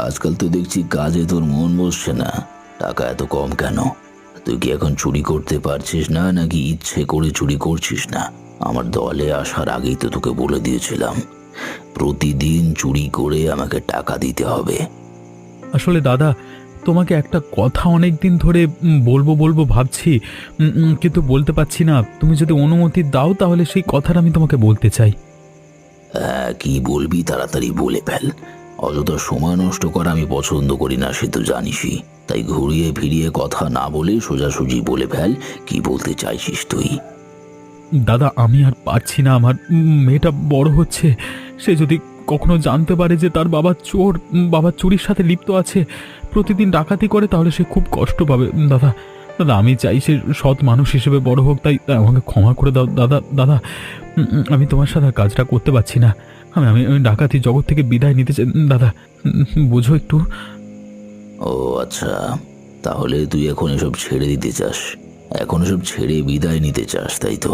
আজকাল তো দেখছি কাজে তোর মন বসছে না। টাকা এত কম কেন? তুই কি এখন চুরি করতে পারছিস না, নাকি ইচ্ছে করে চুরি করছিস না? আমার দলে আসার আগেই তো তোকে বলে দিয়েছিলাম, প্রতিদিন চুরি করে আমাকে টাকা দিতে হবে। আসলে দাদা, তোমাকে একটা কথা অনেক দিন ধরে বলবো বলবো ভাবছি, কিন্তু বলতে পারছি না। তুমি যদি অনুমতি দাও তাহলে সেই কথাটা আমি তোমাকে বলতে চাই। হ্যাঁ, কি বলবি তাড়াতাড়ি বলে ফেল। অযথা সময় নষ্ট করা আমি পছন্দ করি না, সে তো জানিসই। তাই ঘুরিয়ে ফিরিয়ে কথা না বলে সোজাসুজি বলে ফেল, কি বলতে চাইছিস তুই। দাদা, আমি আর পারছি না। আমার মেয়েটা বড় হচ্ছে, সে যদি কখনো জানতে পারে যে তার বাবা চোর, বাবা চুরির সাথে লিপ্ত আছে, প্রতিদিন ডাকাতি করে, তাহলে সে খুব কষ্ট পাবে। দাদা, দাদা, আমি চাই সে সৎ মানুষ হিসেবে বড় হোক। তাই আমাকে ক্ষমা করে দাও দাদা। দাদা, আমি তোমার সাথে আর কাজটা করতে পারছি না। আমি আমি আমি ডাকাতি জগৎ থেকে বিদায় নিতে চাই দাদা। বুঝো একটু। ও আচ্ছা, তাহলে তুই এখন এসব ছেড়ে দিতে চাস? এখন এসব ছেড়ে বিদায় নিতে চাস, তাই তো?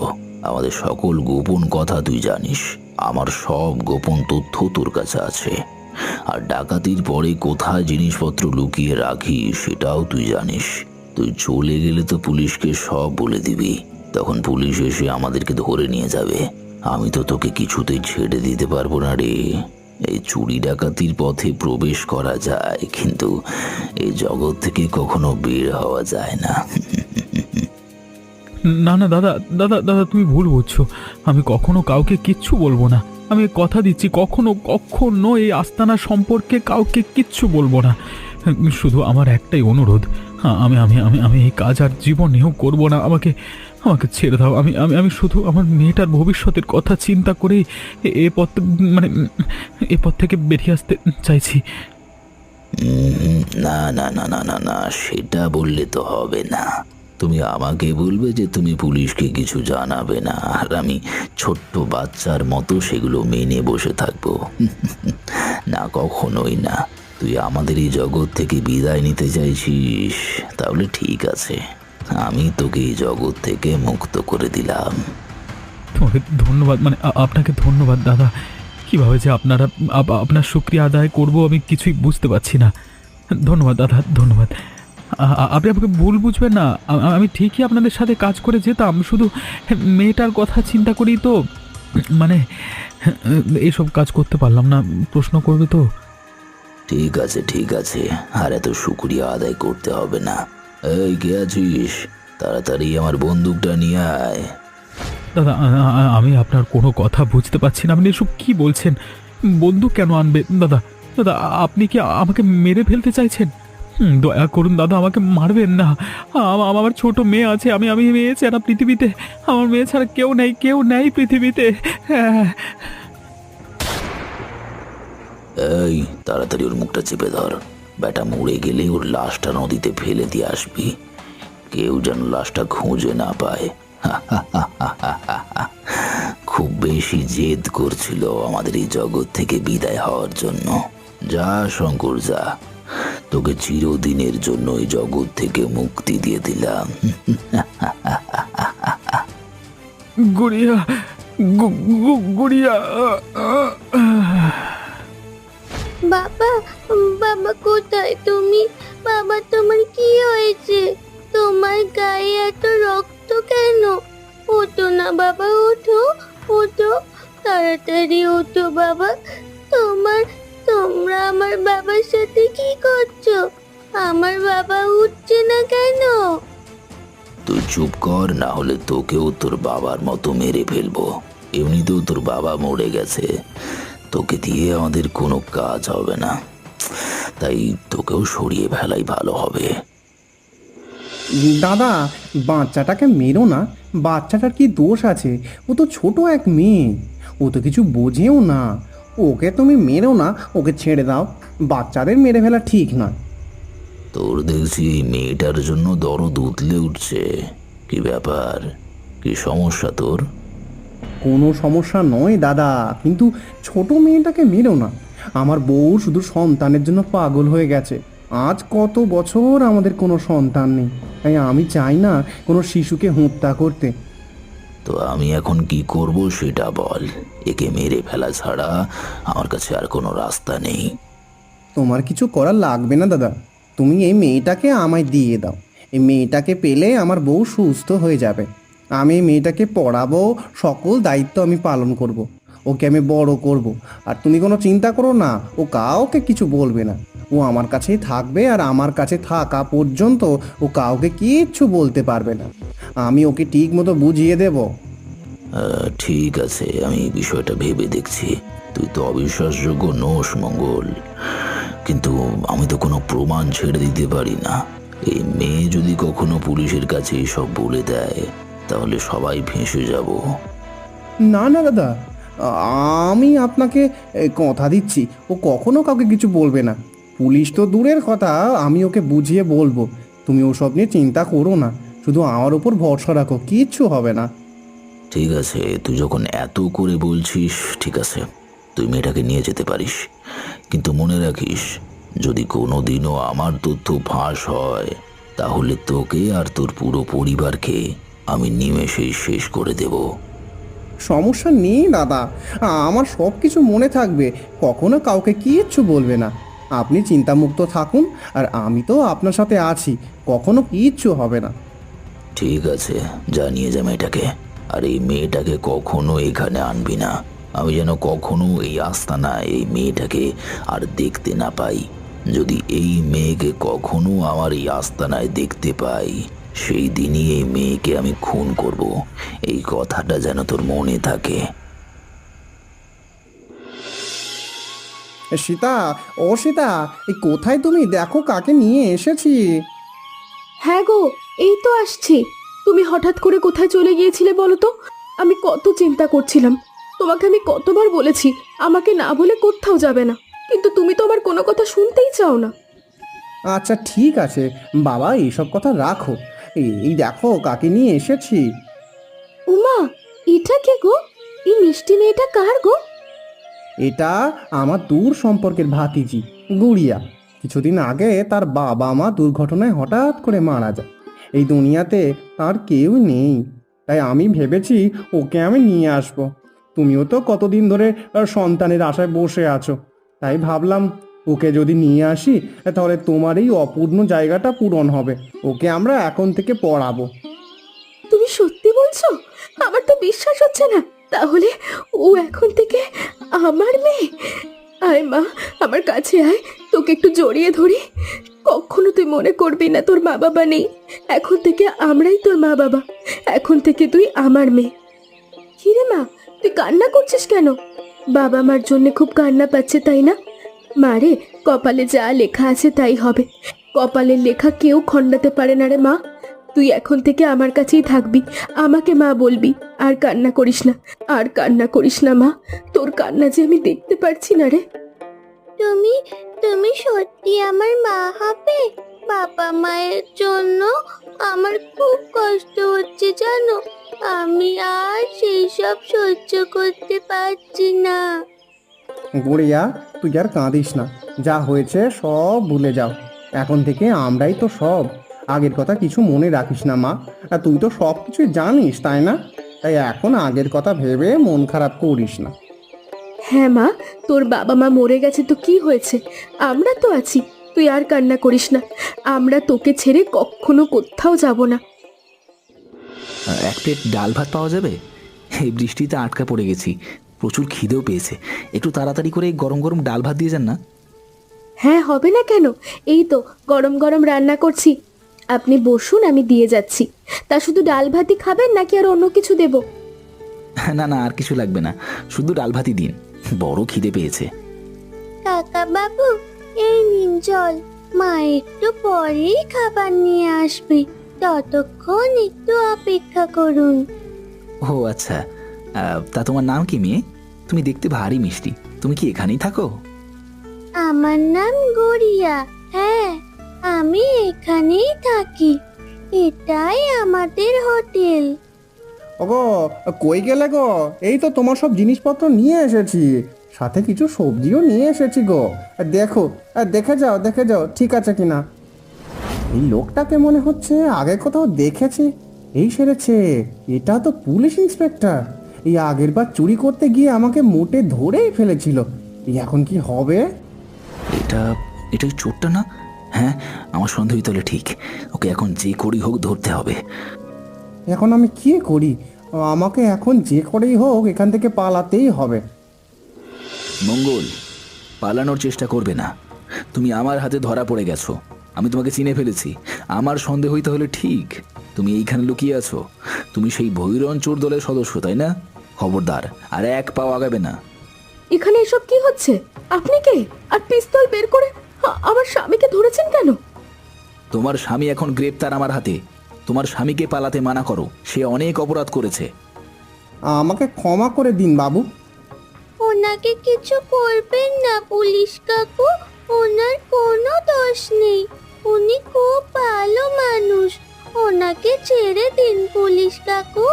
আমাদের সকল গোপন কথা তুই জানিস। আমার সব গোপন তথ্য তোর কাছে আছে। আর ডাকাতির পরে কোথায় জিনিসপত্র লুকিয়ে রাখি সেটাও তুই জানিস। তুই চলে গেলে তো পুলিশকে সব বলে দিবি। তখন পুলিশ এসে আমাদেরকে ধরে নিয়ে যাবে। আমি তো তোকে কিছুতেই ছেড়ে দিতে পারবো না রে। এই চুরি ডাকাতির পথে প্রবেশ করা যায়, কিন্তু এই জগৎ থেকে কখনো বের হওয়া যায় না। না না দাদা, দাদা, দাদা, তুমি ভুল বুঝছো। আমি কখনো কাউকে কিচ্ছু বলবো না। আমি কথা দিচ্ছি, কখনো কখনো এই আস্তানা সম্পর্কে কাউকে কিচ্ছু বলবো না। শুধু আমার একটাই অনুরোধ, আমি আমি আমি আমি এই কাজ আর জীবনেও করবো না। আমাকে আমাকে ছেড়ে দাও। আমি আমি আমি শুধু আমার মেয়েটার ভবিষ্যতের কথা চিন্তা করেই এ পথ, মানে এ পথ থেকে বেরিয়ে আসতে চাইছি। না না না না না না, সেটা বললে তো হবে না। তুমি আমাকে বলবে যে তুমি পুলিশকে কিছু জানাবে না, আর আমি ছোট্ট বাচ্চার মতো সেগুলো মেনে বসে থাকবো। না, কখনোই না। তুই আমাদের এই জগৎ থেকে বিদায় নিতে চাইছিস, তাহলে ঠিক আছে, আমি তোকে এই জগৎ থেকে মুক্ত করে দিলাম। তোমাকে ধন্যবাদ, মানে আপনাকে ধন্যবাদ দাদা। কিভাবে যে আপনার শুক্রিয়া আদায় করব আমি কিছুই বুঝতে পারছি না। ধন্যবাদ দাদা, ধন্যবাদ। আপনি আমাকে ভুল বুঝবেন না। আমি ঠিকই আপনাদের সাথে কাজ করে যেতাম, শুধু মেয়েটার কথা চিন্তা করেই তো, মানে এসব কাজ করতে পারলাম না। প্রশ্ন করবে তো? ঠিক আছে ঠিক আছে, আর এত শুক্রিয়া আদায় করতে হবে না। এই, কে আছিস? তাড়াতাড়ি আমার বন্দুকটা নিয়ে আয়। দাদা, আমি আপনার কোনো কথা বুঝতে পারছি না। আপনি এসব কি বলছেন? বন্দুক কেন আনবে দাদা? দাদা, আপনি কি আমাকে মেরে ফেলতে চাইছেন? দয়া করুন দাদা, আমাকে মারবেন না। আমার ছোট মেয়ে আছে। আমি আমি মেয়ে ছাড়া পৃথিবীতে, আমার মেয়ে ছাড়া কেউ নেই, কেউ নেই পৃথিবীতে। হ্যাঁ। এই, তাড়াতাড়ি ওর মুখটা চেপে ধর। বেটা মরে গেলে ওর লাশটা নদীতে ফেলে দিয়ে আসবি। কেউ যেন লাশটা খুঁজে না পায়। খুব বেশি জেদ করছিল আমাদের এই জগৎ থেকে বিদায় হওয়ার জন্য। যা শঙ্কর, যা, তোকে চিরদিনের জন্য এই জগৎ থেকে মুক্তি দিয়ে দিলাম। গুড়িয়া, গুড়িয়া। বাবা, বাবা কোথায় তুমি? বাবা, তোমার কি হয়েছে? তোমার গায়ে এত রক্ত কেন? ওঠো না বাবা, ওঠো, ওঠো, তাড়াতাড়ি ওঠো বাবা। তোমরা আমার বাবার সাথে কি করছো? আমার বাবা উঠছে না কেন? তুই চুপ কর, না হলে তোকেও তোর বাবার মতো মেরে ফেলবো। এমনিতেও তোর বাবা মরে গেছে, তোকে দিয়ে আমাদের কোনো কাজ হবে না। তাই তোকেও সরিয়ে ফেলাই ভালো হবে। দাদা, বাচ্চাটাকে মেরো না। বাচ্চাটার কি দোষ আছে? ও তো ছোট এক মেয়ে, ও তো কিছু বোঝেও না। ওকে তুমি মেরো না, ওকে ছেড়ে দাও। বাচ্চাদের মেরে ফেলা ঠিক নয়। তোর দেখছি এই মেয়েটার জন্য দরদ উতলে উঠছে। কি ব্যাপার? কি সমস্যা তোর? কোনো সমস্যা নয় দাদা, কিন্তু ছোট মেয়েটাকে মেরো না। আমার বউ শুধু সন্তানের জন্য পাগল হয়ে গেছে। আজ কত বছর আমাদের কোনো সন্তান নেই, তাই আমি চাই না কোনো শিশুকে হত্যা করতে। তো আমি এখন কি করব সেটা বল। একে মেরে ফেলা ছাড়া আমার কাছে আর কোনো রাস্তা নেই। তোমার কিছু করা লাগবে না দাদা, তুমি এই মেয়েটাকে আমায় দিয়ে দাও। এই মেয়েটাকে পেলে আমার বউ সুস্থ হয়ে যাবে। আমি এই মেয়েটাকে পড়াবো, সকল দায়িত্ব আমি পালন করব। ওকে আমি বড় করব। আর তুমি কোনো চিন্তা করো না, ও কাউকে কিছু বলবে না। ও আমার কাছেই থাকবে, আর আমার কাছে থাকা পর্যন্ত ও কাউকে কিচ্ছু বলতে পারবে না। আমি ওকে ঠিক মতো বুঝিয়ে দেবো। ঠিক আছে, আমি বিষয়টা ভেবে দেখছি। তুই তো অবিশ্বাসযোগ্য নোস মঙ্গল, কিন্তু আমি তো কোনো প্রমাণ ছেড়ে দিতে পারি না। এই মেয়ে যদি কখনো পুলিশের কাছে সব বলে দেয়, তাহলে সবাই ফেঁসে যাব। না না দাদা, আমি আপনাকে কথা দিচ্ছি, ও কখনো কাউকে কিছু বলবে না। পুলিশ তো দূরের কথা, আমি ওকে বুঝিয়ে বলবো। তুমি ওসব নিয়ে চিন্তা করো না, শুধু আমার ওপর ভরসা রাখো, কিচ্ছু হবে না। ঠিক আছে, তুই যখন এত করে বলছিস, ঠিক আছে, তুই মেয়েটাকে নিয়ে যেতে পারিস। কিন্তু মনে রাখিস, যদি কোনো দিনও আমার তথ্য ফাঁস হয়, তাহলে তোকে আর তোর পুরো পরিবারকে আমি নিমেষেই শেষ করে দেব। সমস্যা নেই দাদা, আমার সব কিছু মনে থাকবে, কখনো কাউকে কিচ্ছু বলবে না। আপনি চিন্তামুক্ত থাকুন, আর আমি তো আপনার সাথে আছি, কখনো কিচ্ছু হবে না। ঠিক আছে, জানিয়ে যা মেয়েটাকে। আর এই মেয়েটাকে কখনো এখানে আনবি না। আমি যেন কখনো এই আস্তানায় এই মেয়েটাকে আর দেখতে না পাই। যদি এই মেয়েকে কখনো আমার এই আস্তানায় দেখতে পাই, সেই দিনই এই মেয়েকে আমি খুন করব। এই কথাটা যেন তোর মনে থাকে। সীতা, ও সীতা, এই কোথায় তুমি? দেখো কাকে নিয়ে এসেছি। হ্যাঁ গো, এই তো আসছি। তুমি হঠাৎ করে কোথায় চলে গিয়েছিলে বলো তো? আমি কত চিন্তা করছিলাম। তোমাকে আমি কতবার বলেছি আমাকে না বলে কোথাও যাবে না, কিন্তু তুমি তো আমার কোনো কথা শুনতেই চাও না। আচ্ছা ঠিক আছে বাবা, এইসব কথা রাখো। এই দেখো কাকে নিয়ে এসেছি। উমা, এটা কে গো? এই মিষ্টি মেয়েটা কার গো? এটা আমার দূর সম্পর্কের ভাতিজি গুড়িয়া। কিছুদিন আগে তার বাবা মা দুর্ঘটনায় হঠাৎ করে মারা যায়। এই দুনিয়াতে তার কেউ নেই, তাই আমি ভেবেছি ওকে আমি নিয়ে আসব। তুমিও তো কতদিন ধরে সন্তানের আশায় বসে আছো, তাই ভাবলাম ওকে যদি নিয়ে আসি, তাহলে তোমার এই অপূর্ণ জায়গাটা পূরণ হবে। ওকে আমরা এখন থেকে পড়াবো। তুমি সত্যি বলছো? আমার তো বিশ্বাস হচ্ছে না। তাহলে ও এখন থেকে আমার মেয়ে? আয় মা, আমার কাছে আয়, তোকে একটু জড়িয়ে ধরি। কখনো তুই মনে করবি না তোর মা বাবা নেই। এখন থেকে আমরাই তোর মা বাবা। এখন থেকে তুই আমার মেয়ে। কিরে মা, তুই কান্না করছিস কেন? বাবা মার জন্য খুব কান্না পাচ্ছে তাই না? মারে, কপালে যা লেখা আছে তাই হবে। কপালের লেখা কেউ খণ্ডাতে পারে না রে মা। তুই এখন থেকে আমার কাছেই থাকবি, আমাকে মা বলবি। আর কান্না করিস না, আর কান্না করিস না মা। তোর কান্না যে আমি দেখতে পারছি না রে। তুমি তুমি সত্যি আমার মা হবে? বাবা মায়ের জন্য আমার খুব কষ্ট হচ্ছে জানো। আমি আর সেই সব সহ্য করতে পারছি না। গুড়িয়া, তুই আর কাঁদিস না, যা হয়েছে সব ভুলে যাও। এখন থেকে আমরাই তো সব। আগের কথা কিছু মনে রাখিস না মা, আর তুই তো সব কিছুই জানিস তাই না? তাই এখন আগের কথা ভেবে মন খারাপ করিস না। হ্যাঁ মা, তোর বাবা মা মরে গেছে তো কি হয়েছে? আমরা তো আছি। তুই আর কান্না করিস না। আমরা তোকে ছেড়ে কখনো কোথাও যাব না। এক প্লেট ডাল ভাত পাওয়া যাবে? এই বৃষ্টিতে আটকা পড়ে গেছি, প্রচুর খিদেও পেয়েছে। একটু তাড়াতাড়ি করে গরম গরম ডাল ভাত দিয়ে যান না। হ্যাঁ, হবে না কেন? এই তো গরম গরম রান্না করছি। আপনি বসুন, আমি দিয়ে যাচ্ছি। তা শুধু ডাল ভাতই খাবেন নাকি আর অন্য কিছু দেব? না না, আর কিছু লাগবে না, শুধু ডাল ভাতই দিন, বড় খিদে পেয়েছে। কাকা বাবু, এই নিন জল। মা একটু পরেই খাবার নিয়ে আসবে, ততক্ষণ একটু অপেক্ষা করুন। ও আচ্ছা, তা তোমার নাম কি মেয়ে? তুমি দেখতে ভারী মিষ্টি, তুমি কি এখানেই থাকো? আমার নাম গড়িয়া। হ্যাঁ, আমি এখানেই থাকি। এটাই আমাদের হোটেল। ওগো, কই গেলে গো? এই তো তোমার সব জিনিসপত্র নিয়ে এসেছি, সাথে কিছু সবজিও নিয়ে এসেছি গো। দেখো, দেখে যাও ঠিক আছে কিনা। এই লোকটাকে মনে হচ্ছে আগে কোথাও দেখেছি। এই সেরেছে, এটা তো পুলিশ ইন্সপেক্টর। এই আগের বার চুরি করতে গিয়ে আমাকে মোটে ধরেই ফেলেছিল। এই এখন কি হবে? এটা এটাই চোরটা না? হ্যাঁ, আমার সন্দেহ তাহলে ঠিক। ওকে এখন যে করেই হোক ধরতে হবে। এখন আমি কি করি? আমাকে এখন যে করেই হোক এখান থেকে পালাতেই হবে। মঙ্গল, পালানোর চেষ্টা করবে না। তুমি আমার হাতে ধরা পড়ে গেছো। আমি তোমাকে চিনে ফেলেছি। আমার সন্দেহই তাহলে ঠিক। তুমি এইখানে লুকিয়ে আছো। তুমি সেই ভৈরন চোর দলের সদস্য, তাই না? খবরদার, আর এক পাও আগাবে না। এখানে এসব কি হচ্ছে? আপনি কে? আর পিস্তল বের করে আমার স্বামীকে ধরেছেন কেন? তোমার স্বামী এখন গ্রেপ্তার আমার হাতে। তোমার স্বামীকে পালাতে মানা করো। সে অনেক অপরাধ করেছে। আমাকে ক্ষমা করে দিন বাবু। ওনাকে কিছু করবেন না পুলিশ কাকু, ওনার কোনো দোষ নেই। উনি খুব ভালো মানুষ, ওনাকে ছেড়ে দিন পুলিশ কাকু।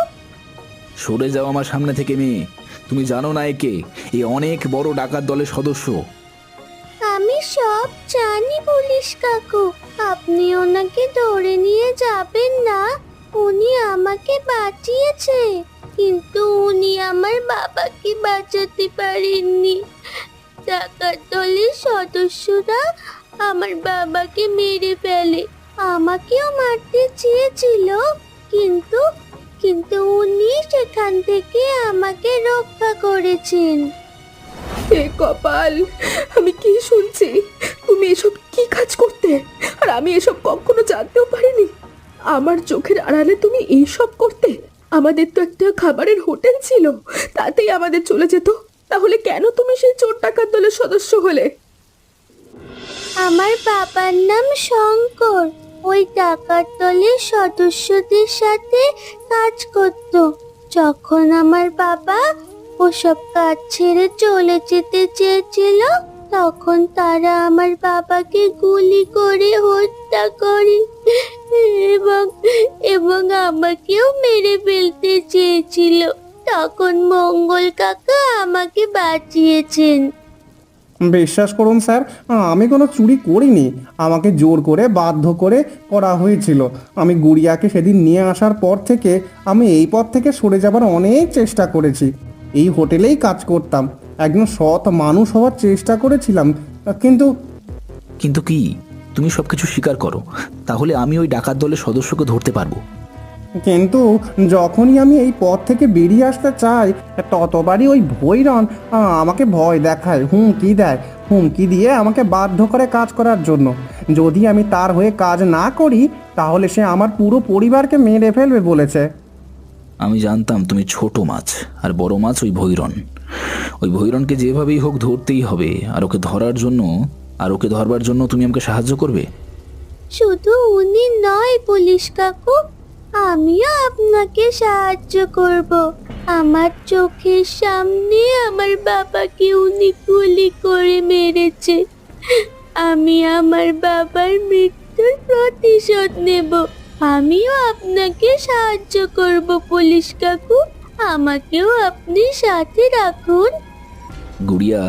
সরে যাও আমার সামনে থেকে, মেয়ে। তুমি জানো না একে? এ অনেক বড় ডাকাত দলের সদস্য। আমি সব জানি পুলিশ কাকু, আপনি ওনাকে ধরে নিয়ে যাবেন না। উনি আমাকে বাঁচিয়েছে, কিন্তু উনি আমার বাবাকে বাঁচাতে পারেননি। ডাকাত দলের সদস্যরা আমার বাবাকে মেরে ফেলে। আমাকেও মারতে চেয়েছিল, কিন্তু কিন্তু উনি সেখান থেকে আমাকে রক্ষা করেছেন। হে কপাল, আমি কি শুনছি? তুমি এসব কি কাজ করতে? আর আমি এসব কখনো জানতেও পারিনি। আমার চোখের আড়ালে তুমি এইসব করতে? আমাদের তো একটা খাবারের হোটেল ছিল, তাতেই আমাদের চলে যেত। তাহলে কেন তুমি সেই চোর ডাকাত দলের সদস্য হলে? আমার বাবার নাম শঙ্কর, ওই ডাকাত দলের সদস্যদের সাথে কাজ করত। যখন আমার বাবা ওসব কাজ ছেড়ে চলে যেতে চেয়েছিল, তখন তারা আমার বাবাকে গুলি করে হত্যা করে এবং এবং আমাকেও মেরে ফেলতে চেয়েছিল। তখন মঙ্গল কাকা আমাকে বাঁচিয়েছেন। বিশ্বাস করুন স্যার, আমি কোনো চুরি করিনি। আমাকে জোর করে বাধ্য করে করা হয়েছিল। আমি গুড়িয়াকে সেদিন নিয়ে আসার পর থেকে আমি এই পথ থেকে সরে যাবার অনেক চেষ্টা করেছি। এই হোটেলেই কাজ করতাম, একজন সৎ মানুষ হওয়ার চেষ্টা করেছিলাম, কিন্তু কিন্তু কি? তুমি সবকিছু স্বীকার করো, তাহলে আমি ওই ডাকাত দলের সদস্যকে ধরতে পারবো। কিন্তু যখনই আমি এই পথ থেকে বেরিয়ে আসতে চাই, ততবারই ওই ভৈরন আমাকে ভয় দেখায়, হুমকি দিয়ে আমাকে বাধ্য করে কাজ করার জন্য। যদি আমি তার হয়ে কাজ না করি, তাহলে সে আমার পুরো পরিবারকে মেরে ফেলবে বলেছে। আমি জানতাম তুমি ছোট মাছ, আর বড় মাছ ওই ভৈরন। ওই ভৈরনকে যেভাবেই হোক ধরতেই হবে, আর ওকে ধরবার জন্য তুমি আমাকে সাহায্য করবে। শুধু উনি নয় পুলিশ কাকু, আমিও আপনাকে সাহায্য করব। আমার চোখের সামনে আমার বাবাকে উনি গুলি করে মেরেছে। আমি আমার বাবার মৃত্যুর প্রতিশোধ নেব। আমিও আপনাকে সাহায্য করব পুলিশ কাকু, আমাকেও আপনি সাথে রাখুন। গুড়িয়া,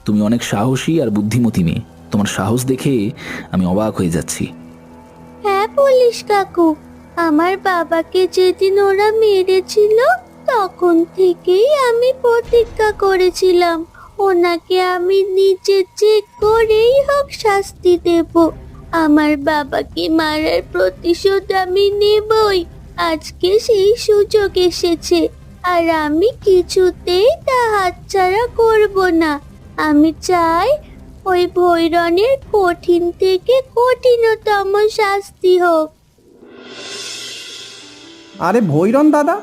তুমি অনেক সাহসী আর বুদ্ধিমতী মেয়ে। তোমার সাহস দেখে আমি অবাক হয়ে যাচ্ছি। হ্যাঁ পুলিশ কাকু, আমার বাবাকে যেদিন ওরা মেরেছিল, তখন থেকেই আমি প্রতিজ্ঞা করেছিলাম ওনাকে আমি নিজে যে করেই হোক শাস্তি দেব। আমার বাবাকে মারার প্রতিশোধ আমি নেবই। আজকে সেই সুযোগ এসেছে, আর আমি কিছুতেই তা হাতছাড়া করব না। আমি চাই ওই ভৈরনের কঠিন থেকে কঠিনতম শাস্তি হোক। আরে ভৈরন দাদা,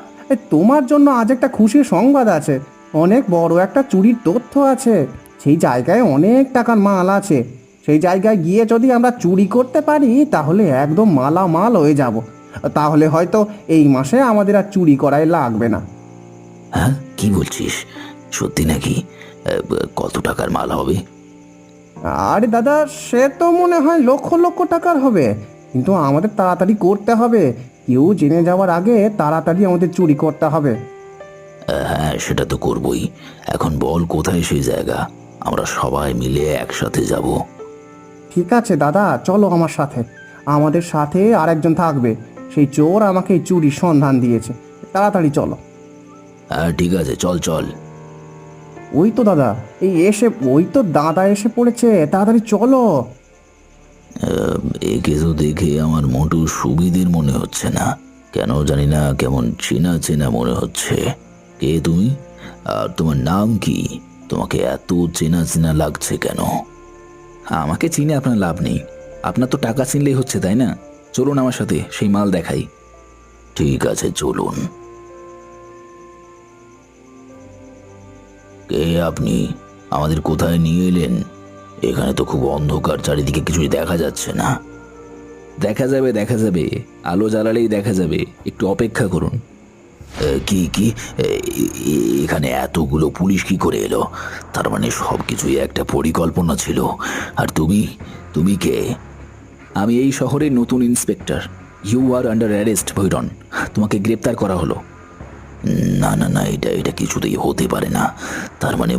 তোমার জন্য আজ একটা খুশির সংবাদ আছে। অনেক বড় একটা চুরির তথ্য আছে। সেই জায়গায় অনেক টাকার মাল আছে। সেই জায়গায় গিয়ে যদি আমরা চুরি করতে পারি, তাহলে একদম মালামাল হয়ে যাব। তাহলে হয়তো এই মাসে আমাদের আর চুরি করাই লাগবে না। হ্যাঁ, কি বলছিস? সত্যি নাকি? কত টাকার মাল হবে? আরে দাদা, সে তো মনে হয় লক্ষ লক্ষ টাকার হবে, কিন্তু আমাদের তাড়াতাড়ি করতে হবে। কেউ জেনে যাওয়ার আগে তাড়াতাড়ি আমাদের চুরি করতে হবে। হ্যাঁ, সেটা তো করবই। এখন বল কোথায় সেই জায়গা? আমরা সবাই মিলে একসাথে যাব। ঠিক আছে দাদা, চলো আমার সাথে। আমাদের সাথে আরেকজন থাকবে। সেই চোর আমাকে এই চুরির সন্ধান দিয়েছে। তাড়াতাড়ি চলো। হ্যাঁ ঠিক আছে, চল চল। ওই তো দাদা, ওই তো দাদা এসে পড়েছে, তাড়াতাড়ি চলো। একে তো দেখে আমার মোটু সুবিধের মনে হচ্ছে না, কেন জানি না কেমন চেনা চেনা মনে হচ্ছে। কে তুমি, আর তোমার নাম কি? তোমাকে এত চেনা চেনা লাগছে কেন? আমাকে চিনে আপনার লাভ নেই, আপনার তো টাকা চিনলেই হচ্ছে, তাই না? চলুন আমার সাথে, সেই মাল দেখাই। ঠিক আছে, চলুন। কে আপনি? আমাদের কোথায় নিয়ে এলেন? এখানে তো খুব অন্ধকার, চারিদিকে কিছুই দেখা যাচ্ছে না। দেখা যাবে, দেখা যাবে, আলো জ্বালালেই দেখা যাবে, একটু অপেক্ষা করুন। কি এখানে এতগুলো পুলিশ কি করে এলো? তার মানে সবকিছুই একটা পরিকল্পনা ছিল। আর তুমি কে? আমি এই শহরের নতুন inspector. You are under arrest Bhairon, তোমাকে গ্রেপ্তার করা হলো। না না না, এটা কিছুতেই হতে পারে না। তার মানে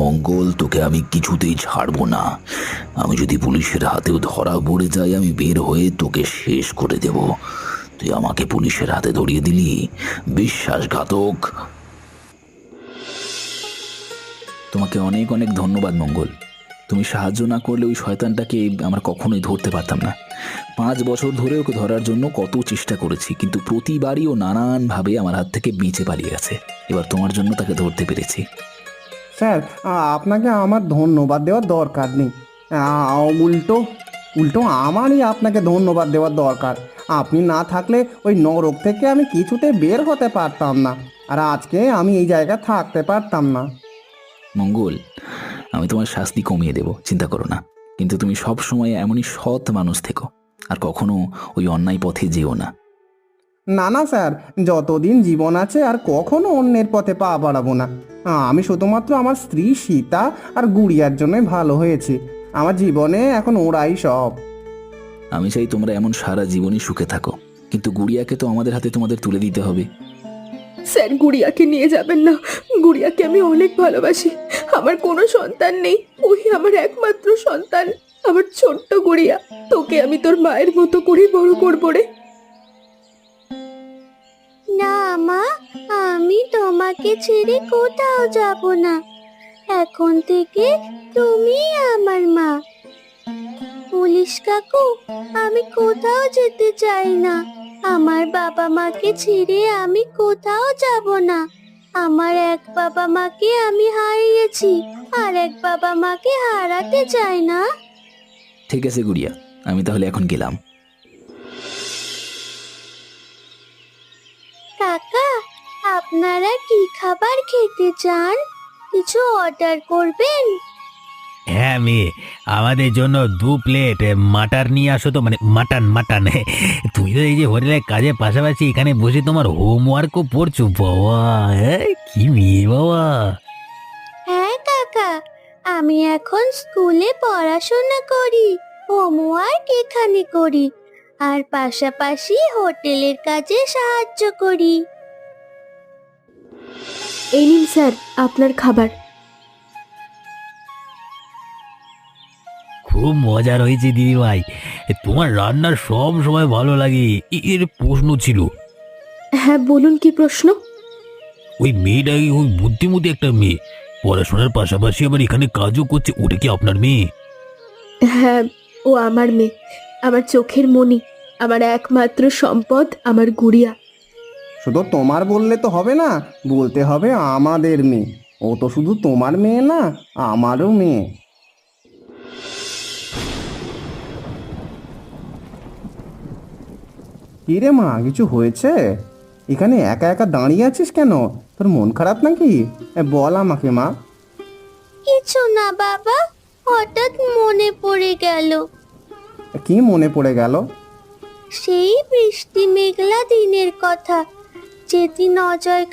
মঙ্গল, তোকে আমি কিছুতেই ছাড়বো না। আমি যদি পুলিশের হাতেও ধরা পড়ে যাই, আমি বের হয়ে তোকে শেষ করে দেব। তুই আমাকে পুলিশের হাতে ধরিয়ে দিলি, বিশ্বাসঘাতক। তোমাকে অনেক অনেক ধন্যবাদ মঙ্গল। তুমি সাহায্য না করলে ওই শয়তানটাকে আমরা কখনোই ধরতে পারতাম না। 5 বছর ধরে ওকে ধরার জন্য কত চেষ্টা করেছি, কিন্তু প্রতিবারই ও নানানভাবে আমার হাত থেকে বেঁচে পালিয়ে গেছে। এবার তোমার জন্য তাকে ধরতে পেরেছি। স্যার, আপনাকে আমার ধন্যবাদ দেওয়ার দরকার নেই। উল্টো উল্টো আমারই আপনাকে ধন্যবাদ দেওয়ার দরকার। আপনি না থাকলে ওই নরক থেকে আমি কিছুতে বের হতে পারতাম না, আর আজকে আমি এই জায়গায় থাকতে পারতাম না। মঙ্গল, আমি তোমার শাস্তি কমিয়ে দেব, চিন্তা করো না। কিন্তু তুমি সব সময় এমনই সৎ মানুষ থেকো, আর কখনো ওই অন্যায় পথে যেও না। না না স্যার, যতদিন জীবন আছে আর কখনো অন্যের পথে পা বাড়াবো না। আমি শুধুমাত্র আমার স্ত্রী সীতা আর গুড়িয়ার জন্যই ভালো হয়েছি। আমার জীবনে এখন ওরাই সব। আমি চাই তোমরা এমন সারা জীবনই সুখে থাকো, কিন্তু গুড়িয়াকে তো আমাদের হাতে তোমাদের তুলে দিতে হবে। স্যার, গুড়িয়াকে নিয়ে যাবেন না। গুড়িয়াকে আমি অনেক ভালোবাসি। আমার কোনো সন্তান নেই, ওই আমার একমাত্র সন্তান, আমার ছোট্ট গুড়িয়া। তোকে আমি তোর মায়ের মতো করে বড় করবো রে। না মা, আমি তোমাকে ছেড়ে কোথাও যাব না। এখন থেকে তুমি আমার মা। পুলিশ কাকু, আমি কোথাও যেতে চাই না। আমার বাবা মাকে ছেড়ে আমি কোথাও যাব না। আমার এক বাবা মাকে আমি হারিয়েছি, আর এক বাবা মাকে হারাতে চাই না। ঠিক আছে গুড়িয়া, আমি তাহলে এখন গেলাম। কাকা, আপনারা কি খাবার খেতে চান? কিছু অর্ডার করবেন? হ্যাঁ মেয়ে, আমাদের জন্য 2 প্লেট মাটার নিয়ে আসো তো, মানে মাটন। তুমি তো এই যে হোটেলের কাজের পাশাপাশি এখানে বসে তোমার হোমওয়ার্কও পড়ছো বাবা। কি মেয়ে বাবা। হ্যাঁ কাকা, আমি এখন স্কুলে পড়াশোনা করি, হোমওয়ার্ক এখানে করি, আর পাশাপাশি হোটেলের কাজে সাহায্য করি। এই নিন স্যার আপনার খাবার। খুব মজার হয়েছে দিদিভাই, তোমার রান্না সব সময় ভালো লাগে। এর প্রশ্ন ছিল, হ্যাঁ বলুন, কি প্রশ্ন? ওই মেয়েটা ওই বুদ্ধিমতী একটা মেয়ে, পড়াশোনার পাশাপাশি আবার এখানে কাজও করছে, ওটা কি আপনার মেয়ে? হ্যাঁ, ও আমার মেয়ে, আমার চোখের মণি, আমার একমাত্র সম্পদ, আমার গুড়িয়া। শুধু তোমার বললে তো হবে না, বলতে হবে আমাদের মেয়ে। ও তো শুধু তোমার মেয়ে না, আমারও মেয়ে। কি রে মা, কিছু হয়েছে? এখানে একা একা দাঁড়িয়ে আছিস কেন? তোর মন খারাপ নাকি? বল আমাকে মা। কিছু না বাবা, হঠাৎ মনে পড়ে গেল। কি মনে পড়ে গেল? সেই বৃষ্টি মেঘলা দিনের কথা, যেদিন অজয়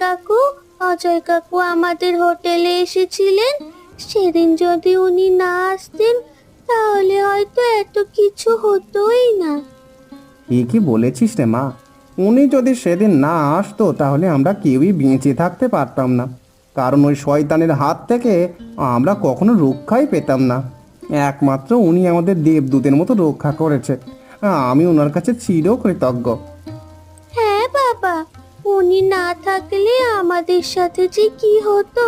কাকু আমাদের হোটেলে এসেছিলেন। সেদিন যদি উনি না আসতেন, তাহলে হয়তো এত কিছু হতোই না। কি বলেছিস রে মা? উনি যদি সেদিন না আসতো তাহলে আমরা কেউই বেঁচে থাকতে পারতাম না, কারণ ওই শয়তানের হাত থেকে আমরা কখনো রক্ষাই পেতাম না। একমাত্র উনি আমাদের দেবদূতের মতো রক্ষা করেছে। আমি ওনার কাছে চিরকৃতজ্ঞ। হ্যাঁ বাবা, উনি না থাকলে আমাদের সাথে যে কি হতো,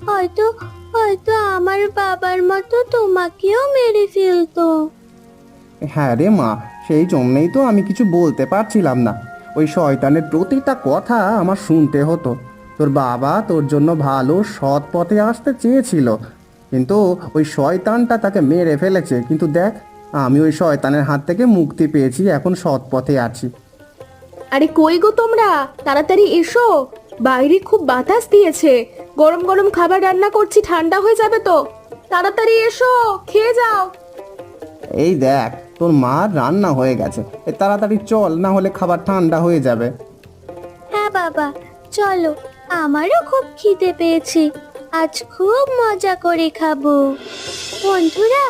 হয়তো হয়তো আমার বাবার মতো তোমাকেও মেরে ফেলতো। হ্যাঁ রে মা, সেই জন্যই তো আমি কিছু বলতে পারছিলাম না। ওই শয়তানের প্রতিটা কথা আমার শুনতে হতো। তোর বাবা তোর জন্য ভালো সৎ পথে আসতে চেয়েছিল, কিন্তু ওই শয়তানটা তাকে মেরে ফেলেছে। কিন্তু দেখ, আমি ওই শয়তানের হাত থেকে মুক্তি পেয়েছি, এখন সৎ পথে আছি। আরে কই গো তোমরা, তাড়াতাড়ি এসো, বাইরে খুব বাতাস দিয়েছে, গরম গরম খাবার রান্না করছি, ঠান্ডা হয়ে যাবে তো। তাড়াতাড়ি এসো, খেয়ে যাও। এই দেখ, তোর মার রান্না হয়ে গেছে, তাড়াতাড়ি চল, না হলে খাবার ঠান্ডা হয়ে যাবে। হ্যাঁ বাবা, চলো, আমারও খুব খিদে পেয়েছে, আজ খুব মজা করে খাবো। বন্ধুরা,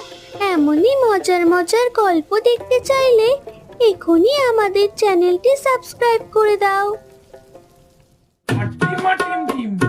এমনই মজার মজার গল্প দেখতে চাইলে এখনই আমাদের চ্যানেলটি সাবস্ক্রাইব করে দাও। Martin, Martin, Tim.